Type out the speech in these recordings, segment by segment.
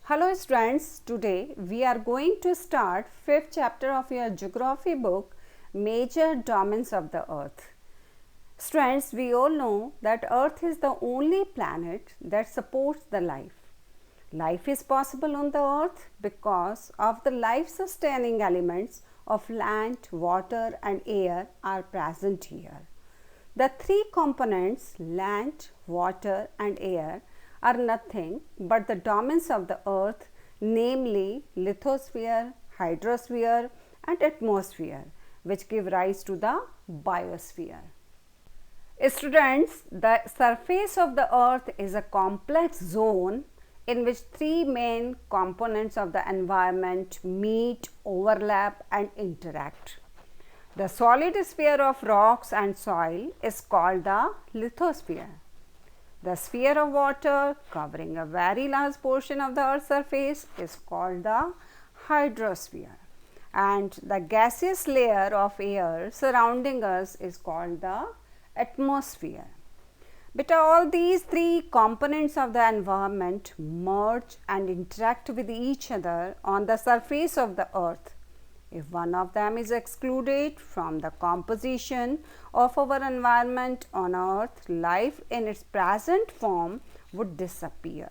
Hello students, today we are going to start 5th chapter of your geography book, Major Domains of the Earth. Students, we all know that Earth is the only planet that supports the life. Life is possible on the Earth because of the life sustaining elements of land, water and air are present here. The three components land, water and air are nothing but the domains of the earth, namely lithosphere, hydrosphere and atmosphere, which give rise to the biosphere. Students, the surface of the earth is a complex zone in which three main components of the environment meet, overlap and interact. The solid sphere of rocks and soil is called the lithosphere. The sphere of water covering a very large portion of the earth's surface is called the hydrosphere, and the gaseous layer of air surrounding us is called the atmosphere. But all these three components of the environment merge and interact with each other on the surface of the earth. If one of them is excluded from the composition of our environment on earth, life in its present form would disappear.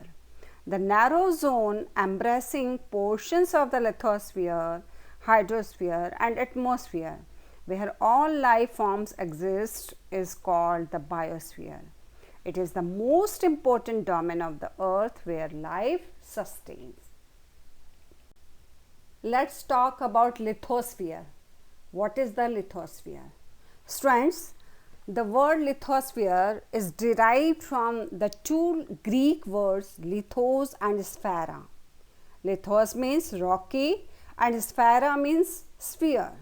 The narrow zone embracing portions of the lithosphere, hydrosphere and atmosphere where all life forms exist is called the biosphere. It is the most important domain of the earth where life sustains. Let's talk about lithosphere. What is the lithosphere? Students, the word lithosphere is derived from the two Greek words lithos and sphera. Lithos means rocky and sphera means sphere.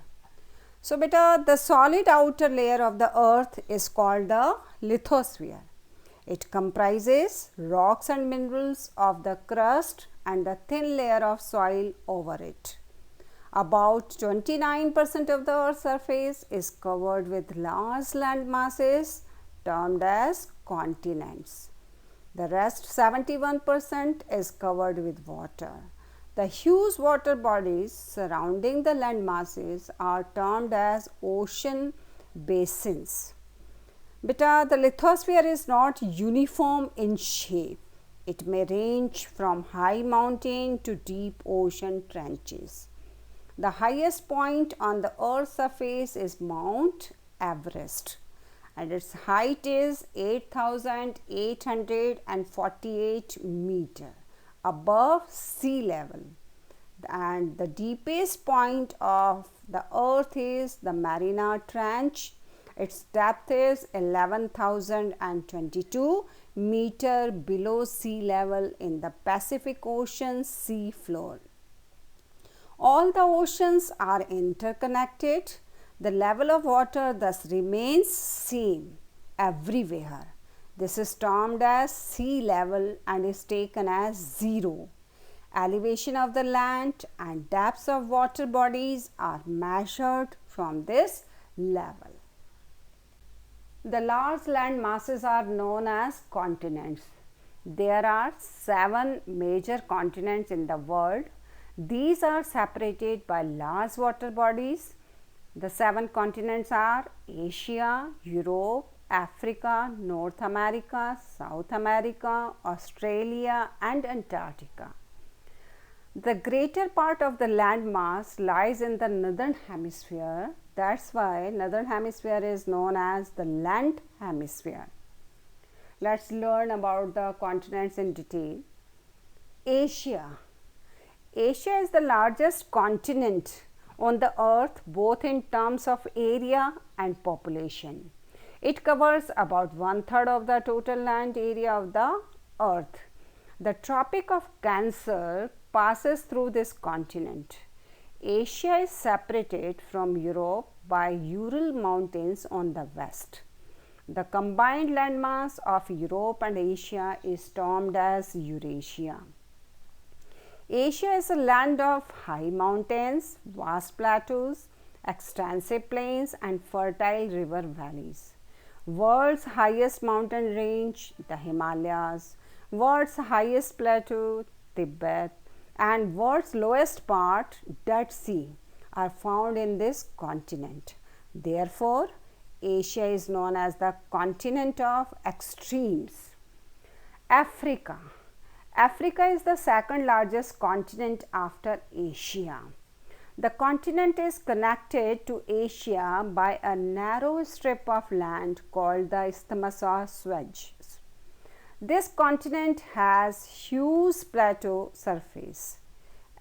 So, beta, the solid outer layer of the earth is called the lithosphere. It comprises rocks and minerals of the crust and the thin layer of soil over it. About 29% of the earth's surface is covered with large land masses termed as continents. The rest 71% is covered with water. The huge water bodies surrounding the land masses are termed as ocean basins. Beta, the lithosphere is not uniform in shape. It may range from high mountain to deep ocean trenches. The highest point on the earth's surface is Mount Everest, and its height is 8,848 meters above sea level. And the deepest point of the earth is the Mariana Trench. Its depth is 11,022 meters below sea level in the Pacific Ocean sea floor. All the oceans are interconnected. The level of water thus remains same everywhere. This is termed as sea level and is taken as zero. Elevation of the land and depths of water bodies are measured from this level. The large land masses are known as continents. There are 7 major continents in the world. These are separated by large water bodies. The 7 continents are Asia, Europe, Africa, North America, South America, Australia and Antarctica. The greater part of the land mass lies in the northern hemisphere. That's why northern hemisphere is known as the land hemisphere. Let's learn about the continents in detail. Asia. Asia is the largest continent on the earth both in terms of area and population. It covers about 1/3 of the total land area of the earth. The Tropic of Cancer passes through this continent. Asia is separated from Europe by Ural Mountains on the west. The combined landmass of Europe and Asia is termed as Eurasia. Asia is a land of high mountains, vast plateaus, extensive plains and fertile river valleys. World's highest mountain range, the Himalayas. World's highest plateau, Tibet, and world's lowest part, Dead Sea, are found in this continent. Therefore, Asia is known as the continent of extremes. Africa. Africa is the second largest continent after Asia. The continent is connected to Asia by a narrow strip of land called the Isthmus of Suez. This continent has huge plateau surface.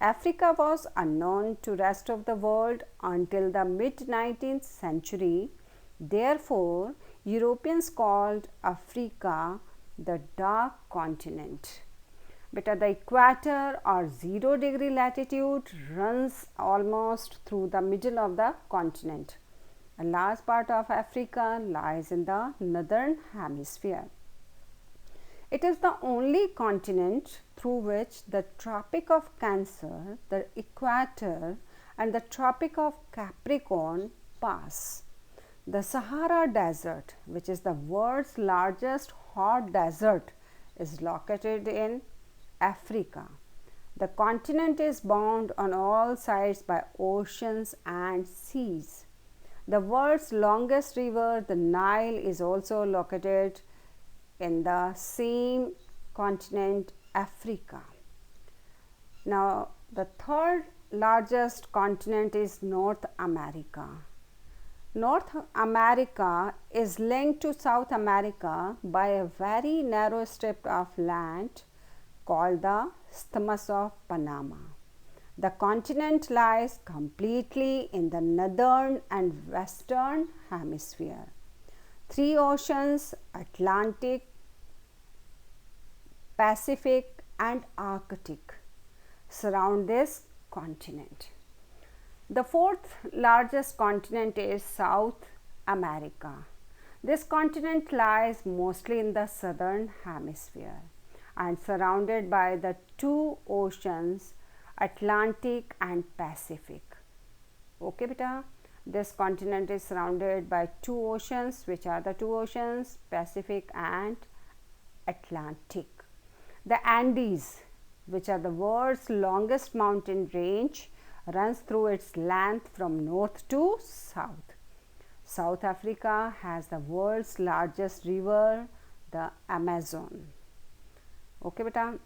Africa was unknown to rest of the world until the mid-19th century. Therefore, Europeans called Africa the dark continent. But the equator or 0-degree latitude runs almost through the middle of the continent. A large part of Africa lies in the northern hemisphere. It is the only continent through which the Tropic of Cancer, the equator, and the Tropic of Capricorn pass. The Sahara Desert, which is the world's largest hot desert, is located in Africa. The continent is bound on all sides by oceans and seas. The world's longest river, the Nile, is also located in the same continent, Africa. Now, the third largest continent is North America. North America is linked to South America by a very narrow strip of land called the Isthmus of Panama. The continent lies completely in the northern and western hemisphere. Three oceans, Atlantic, Pacific, and Arctic, surround this continent. The fourth largest continent is South America. This continent lies mostly in the southern hemisphere and surrounded by the two oceans, Atlantic and Pacific. Okay, beta. This continent is surrounded by two oceans. Which are the two oceans? Pacific and Atlantic. The Andes, which are the world's longest mountain range, runs through its length from north to south. South Africa has the world's largest river, the Amazon. Okay, beta.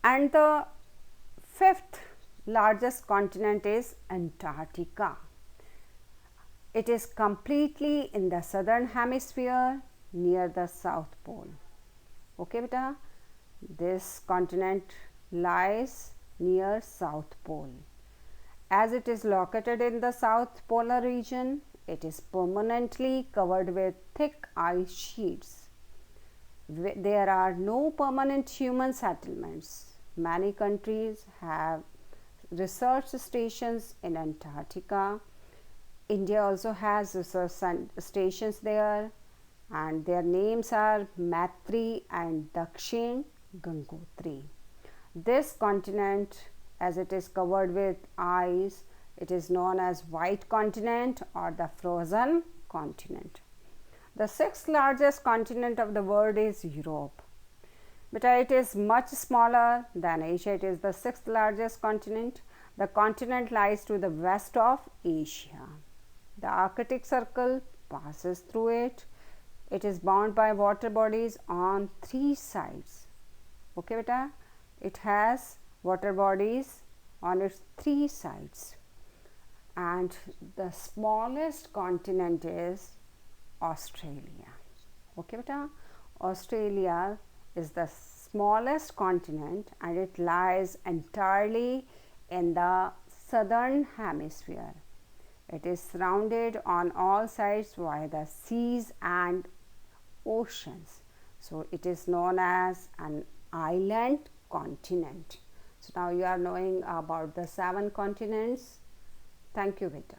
And the fifth largest continent is Antarctica. It is completely in the southern hemisphere near the South Pole. Okay, beta. This continent lies near South Pole. As it is located in the South Polar region, it is permanently covered with thick ice sheets. There are no permanent human settlements. Many countries have research stations in Antarctica. India also has research stations there, and their names are Maitri and Dakshin Gangotri. This continent, as it is covered with ice, it is known as White Continent or the Frozen Continent. The sixth largest continent of the world is Europe, but it is much smaller than Asia. It is the sixth largest continent. The continent lies to the west of Asia. The Arctic Circle passes through it. It is bound by water bodies on three sides. Okay, beta. It has water bodies on its three sides. And the smallest continent is Australia. Okay, beta. Australia is the smallest continent and it lies entirely in the southern hemisphere. It is surrounded on all sides by the seas and oceans. So, it is known as an island continent. So, now you are knowing about the 7 continents. Thank you, beta.